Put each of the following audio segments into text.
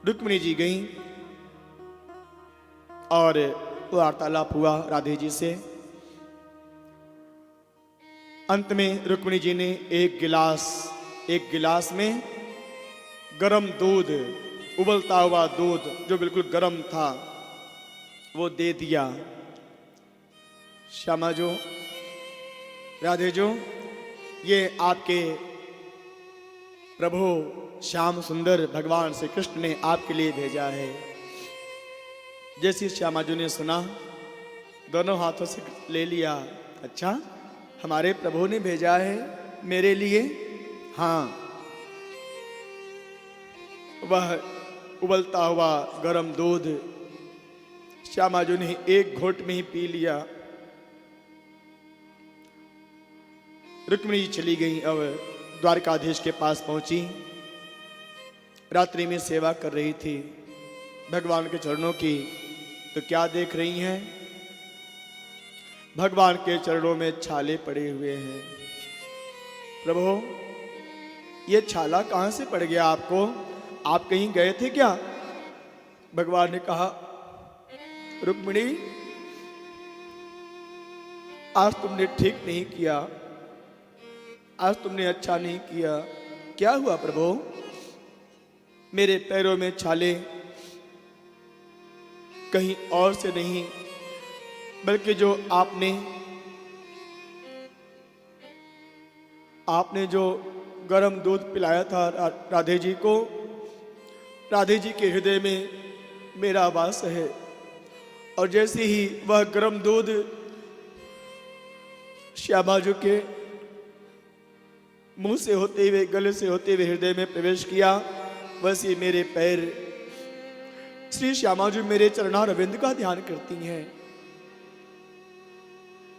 रुक्मिणी जी गईं और वार्तालाप हुआ राधे जी से। अंत में रुक्मिणी जी ने एक गिलास में गरम दूध, उबलता हुआ दूध जो बिल्कुल गरम था, वो दे दिया। श्यामा जो, राधे जो, ये आपके प्रभु श्याम सुंदर भगवान श्री कृष्ण ने आपके लिए भेजा है। जैसे श्यामा जी ने सुना, दोनों हाथों से ले लिया। अच्छा, हमारे प्रभु ने भेजा है मेरे लिए? हाँ। वह उबलता हुआ गरम दूध श्यामा जी ने एक घोट में ही पी लिया। रुक्मिणी जी चली गई। अब द्वारकाधीश के पास पहुंची। रात्रि में सेवा कर रही थी भगवान के चरणों की, तो क्या देख रही हैं? भगवान के चरणों में छाले पड़े हुए हैं। प्रभु, ये छाला कहां से पड़ गया आपको? आप कहीं गए थे क्या? भगवान ने कहा, रुक्मिणी, आज तुमने ठीक नहीं किया, आज तुमने अच्छा नहीं किया। क्या हुआ प्रभु? मेरे पैरों में छाले कहीं और से नहीं, बल्कि जो आपने जो गरम दूध पिलाया था राधे जी को, राधे जी के हृदय में मेरा वास है। और जैसे ही वह गरम दूध श्यामा जी के मुंह से होते हुए, गले से होते हुए हृदय में प्रवेश किया, वैसे मेरे पैर, श्री श्यामा जी मेरे चरणारविंद का ध्यान करती हैं।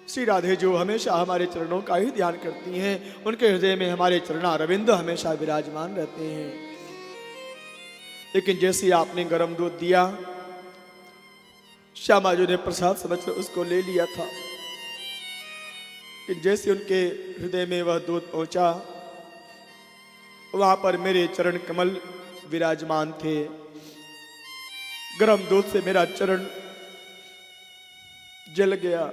श्री राधे जो हमेशा हमारे चरणों का ही ध्यान करती हैं, उनके हृदय में हमारे चरणारविंद हमेशा विराजमान रहते हैं। लेकिन जैसे आपने गरम दूध दिया, श्यामा जी ने प्रसाद समझकर उसको ले लिया था, कि जैसे उनके हृदय में वह दूध पहुंचा, वहां पर मेरे चरण कमल विराजमान थे। गरम दूध से मेरा चरण जल गया,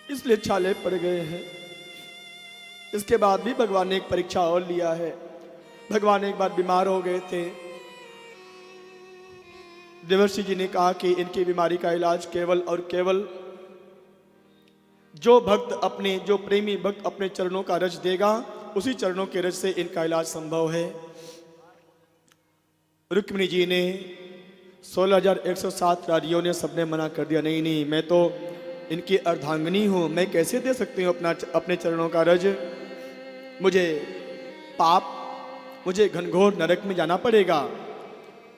इसलिए छाले पड़ गए हैं। इसके बाद भी भगवान ने एक परीक्षा और लिया है। भगवान एक बार बीमार हो गए थे। देवर्षि जी ने कहा कि इनकी बीमारी का इलाज केवल और केवल जो प्रेमी भक्त अपने चरणों का रज देगा, उसी चरणों के रज से इनका इलाज संभव है। रुक्मिणी जी ने 16,107 रानियों ने सबने मना कर दिया, नहीं नहीं, मैं तो इनकी अर्धांगिनी हूं, मैं कैसे दे सकती हूं अपने चरणों का रज? मुझे घनघोर नरक में जाना पड़ेगा।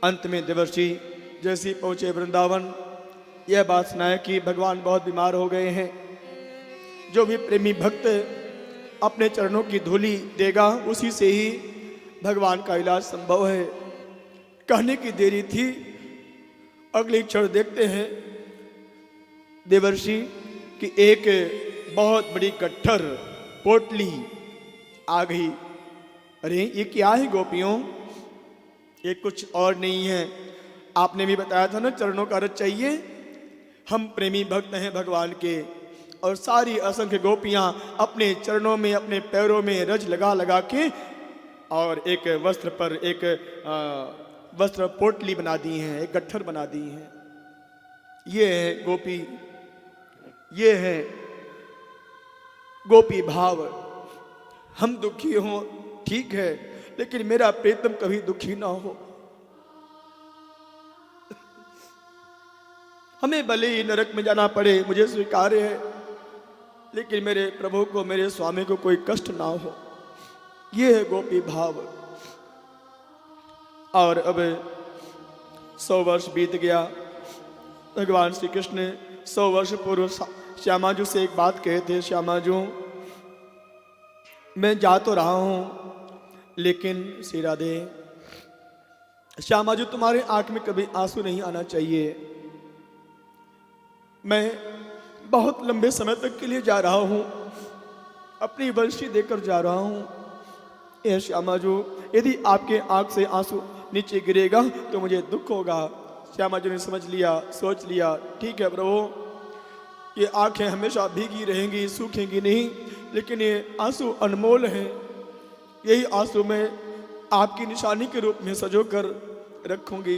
अंत में देवर्षि जैसे पहुंचे वृंदावन, यह बात सुनाया कि भगवान बहुत बीमार हो गए हैं। जो भी प्रेमी भक्त अपने चरणों की धूलि देगा, उसी से ही भगवान का इलाज संभव है। कहने की देरी थी, अगले क्षण देखते हैं देवर्षि कि एक बहुत बड़ी गट्ठर पोटली आ गई। अरे ये क्या है गोपियों? ये कुछ और नहीं है, आपने भी बताया था ना, चरणों का रज चाहिए। हम प्रेमी भक्त हैं भगवान के, और सारी असंख्य गोपियां अपने चरणों में, अपने पैरों में रज लगा लगा के और एक वस्त्र पर एक वस्त्र पोटली बना दी हैं, एक गट्ठर बना दी हैं। ये है गोपी, ये है गोपी भाव। हम दुखी हों ठीक है, लेकिन मेरा प्रीतम कभी दुखी ना हो। हमें भले ही नरक में जाना पड़े, मुझे स्वीकार है, लेकिन मेरे प्रभु को, मेरे स्वामी को कोई कष्ट ना हो। ये है गोपी भाव। और अब 100 वर्ष बीत गया। भगवान श्री कृष्ण ने 100 वर्ष पूर्व श्यामा जी से एक बात कहे थे, श्यामा जी मैं जा तो रहा हूं, लेकिन श्री राधे, श्यामा जी तुम्हारे आंख में कभी आंसू नहीं आना चाहिए। मैं बहुत लंबे समय तक के लिए जा रहा हूं, अपनी बंशी देकर जा रहा हूं। यह श्यामा जी, यदि आपके आंख से आंसू नीचे गिरेगा तो मुझे दुख होगा। श्यामा जी ने समझ लिया, सोच लिया, ठीक है प्रभु, ये आंखें हमेशा भीगी रहेंगी, सूखेंगी नहीं, लेकिन ये आंसू अनमोल हैं। यही आंसू मैं आपकी निशानी के रूप में सजो कर रखूंगी।